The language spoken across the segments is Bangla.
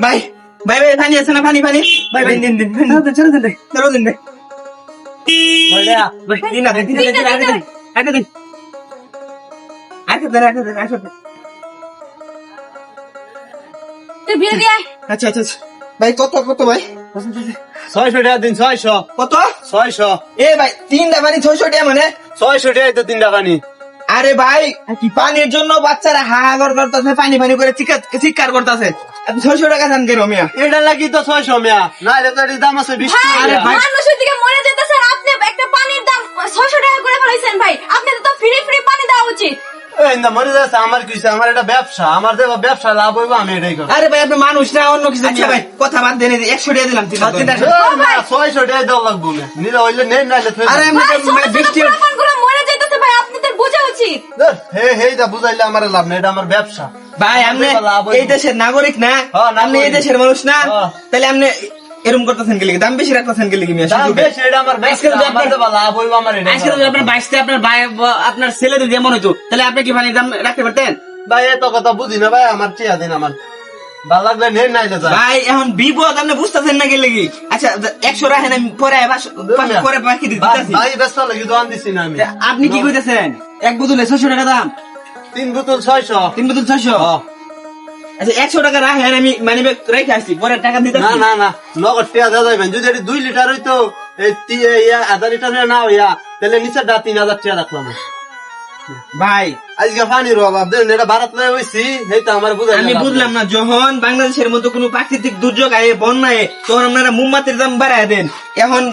ভাই ভাই ভাই পানি আছে না? পানি পানি ভাই ভাই দিন দিন চলো দিন দে চলো দিন দে ভাই দিন না দিন দিন আগে দিন আগে দিন তুই বিয়ে দিয়ে আয়। আচ্ছা আচ্ছা ভাই কত কত ভাই 600 টাকা দিন 600 কত 600 এ ভাই তিনটা পানি 600 টাকা মানে 600 টাকা তো 3 টাকা নি আরে ভাই পানির জন্য বাচ্চারা হাহাকার করতেছে পানি পানি করে চিৎকার করতেছে 600 টাকা দান কেন মিয়া এটা লাগি তো 600 মিয়া না এটা তো দাম আছে 20 ভাই, টাকা মানুষের দিকে মরে যেতেছে আর আপনি একটা পানির দাম 600 টাকা করে ফেলাইছেন ভাই। আপনাদের তো ফ্রি ফ্রি পানি দেওয়া উচিত। এই না মরে যাচ্ছে আমার কিছু আমার এটা ব্যবসা আমার দেব ব্যবসা লাভ হইব আমি এটাই করব আরে ভাই আপনি মানুষ না অন্য কিছু আচ্ছা ভাই কথা বাদ দেন 100 টাকা দিলাম তিনটা 600 টাকা দাও লাগবে না নিলে হইলে নেই নাইলে আরে আমি ভাই, ছোট ছোট বৃষ্টি পোলাপানগুলো মরে যাইতেছে ভাই, আপনাদের বোঝা উচিত। হে হে দা বুঝাইলে আমার লাভ না এটা আমার ব্যবসা ভাই আপনি এই দেশের নাগরিক না হ্যাঁ, নাগরিক। আপনি এই দেশের মানুষ না হ্যাঁ। তাহলে আপনি এরকম করতেছেন কি দাম বেশি রাখতেছেন কি মিয়া দাম বেশি এটা আমার ব্যবসা আজকে যদি আমার দেব লাভ হইব আমার এটা আজকে যদি আপনার বাইশতে আপনার ভাই আপনার ছেলে যদি এমন হইতো তাহলে আপনি কি পানির দাম রাখতে পারতেন? ভাই এত কথা বুঝি না ভাই আমার টিয়া দিন আমার ভালো লাগলে নেই নাইলে যায় ভাই এখন বিপদ আপনি বুঝতেছেন না কি লাগি আচ্ছা 100 রাখেন আমি পরে পরে বাকি দিতেছি ভাই ব্যস্ত লাগি দোকান দিছি না আমি আপনি কি কইতেছেন? এক বোতলে 600 টাকা দাম, 3 বোতল 600 3 বোতল 600। আচ্ছা 100 টাকা রাখেন আমি মানি ব্যাগ রেখে আসছি পরে টাকা দিতেছি না না না নগদ টিয়া দেওয়া যাবেন যদি এটি 2 লিটার হইতো এই আধা লিটার না হইয়া তাহলে নিচে 3000 টাকা রাখলাম ভাই আজকে পানির অভাব দেন এটা ভারত লয়ে হইছি এই তো আমার বুঝাই আমি বুঝলাম না যখন বাংলাদেশের মতো কোনো প্রাকৃতিক দুর্যোগ আয়ে বন্যায় তখন আপনারা মোমবাতির দাম বাড়ায় দেন এখন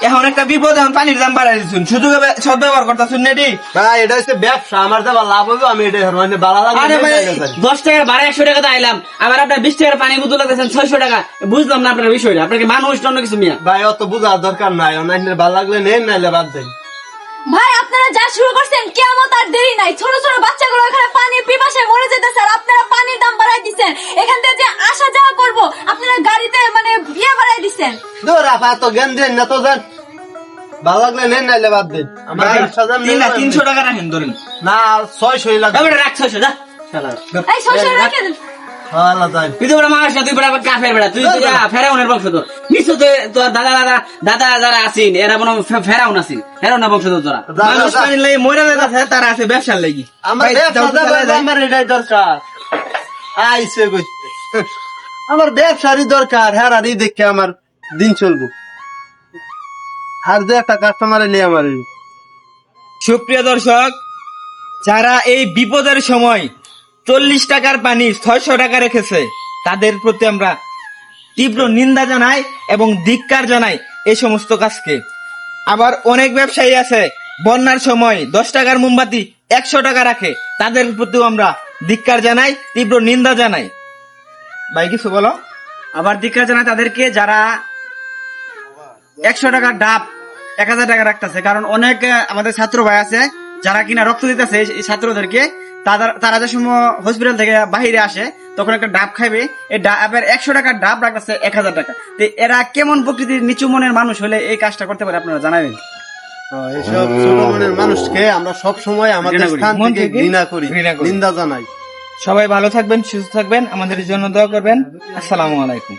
এখন একটা বিপদ এখন পানির দাম বাড়ায় দিচ্ছেন শুধু সব ব্যবহার করতেছেন নেটি ভাই এটা হচ্ছে ব্যবসা আমার দেওয়া লাভ হইব আমি এটা মানে ভালো আরে ভাই লাগবে 10 টাকার ভাড়া 100 টাকা দিয়ে আইলাম, আবার আপনার 20 টাকার পানি বোতল লাগতেছেন 600 টাকা। বুঝলাম না আপনার বিষয়টা, আপনাকে মানুষ অন্য কিছু মিয়া। ভাই অত বুঝার দরকার নাই অনলাইনে ভালো লাগলে নেন নাইলে বাদ দেন ভাই আপনারা যা শুরু করছেন কিয়ামত আর দেরি নাই। ছোট ছোট বাচ্চাগুলো এখানে পানির পিপাসায় মরে যেতেছে আর আপনারা পানির দাম বাড়াই দিচ্ছেন। এখান থেকে যে আসা যাওয়া করবো আপনারা গাড়িতে মানে বিয়ে বাড়াই দিচ্ছেন। দূর আপা তো জ্ঞান দেন না তো দেন ভালো লাগলে নেন নাইলে বাদ দেন আমার ব্যবসা জান 300 টাকা রাখেন ধরেন না 600 লাগবে এবারে রাখ 600 যা শালা। এই 600 রেখে দেন। ভালো যাই তুই তো বড় মানুষ না, তুই বড় কাফের বেড়া, তুই ফেরাউনের বংশ তো নিশ্চয় তোর দাদা যারা আছেন এরা মনে ফেরাউন আছেন, ফেরাউন বংশ তোরা। মানুষ পানির লাগি মরে যাচ্ছে তারা আছে ব্যবসার লাগি আমার ভাই, ব্যবসা যাও, চালা যাই। আমার এটাই দরকার আইসে কইতে আমার ব্যবসারই দরকার হ্যাঁ আর এই দেখে আমার দিন চলবো আর যে একটা কাস্টমার এলে আমার সুপ্রিয় দর্শক যারা এই বিপদের সময় 40 টাকার পানি 600 টাকা রেখেছে তাদের প্রতি আমরা তীব্র নিন্দা জানাই এবং ধিক্কার জানাই এই সমস্ত কাজকে। আবার অনেক ব্যবসায়ী আছে বন্যার সময় 10 টাকার মোমবাতি 100 টাকা রাখে, তাদের প্রতিও আমরা ধিক্কার জানাই, তীব্র নিন্দা জানাই। ভাই কিছু বলো। আবার ধিক্কার জানাই তাদেরকে যারা 100 টাকার ডাব 1000 টাকা রাখতেছে, কারণ অনেক আমাদের ছাত্র ভাই আছে যারা কিনা রক্ত দিতেছে এই ছাত্রদেরকে, তারা যে সময় হসপিটাল থেকে বাহিরে আসে তখন একটা ডাব খাইবে, এই ডাবের 100 টাকার ডাব রাখতেছে 1000 টাকা। তো এরা কেমন প্রকৃতির নিচু মনের মানুষ হলে এই কাজটা করতে পারে আপনারা জানাবেন। এইসব ছোট মনের মানুষকে আমরা সব সময় আমাদের ঘৃণা করি। স্থান মন থেকে থেকে ঘৃণা করি ঘৃণা করি। নিন্দা জানাই সবাই ভালো থাকবেন, সুস্থ থাকবেন, আমাদের জন্য দোয়া করবেন। আসসালামু আলাইকুম।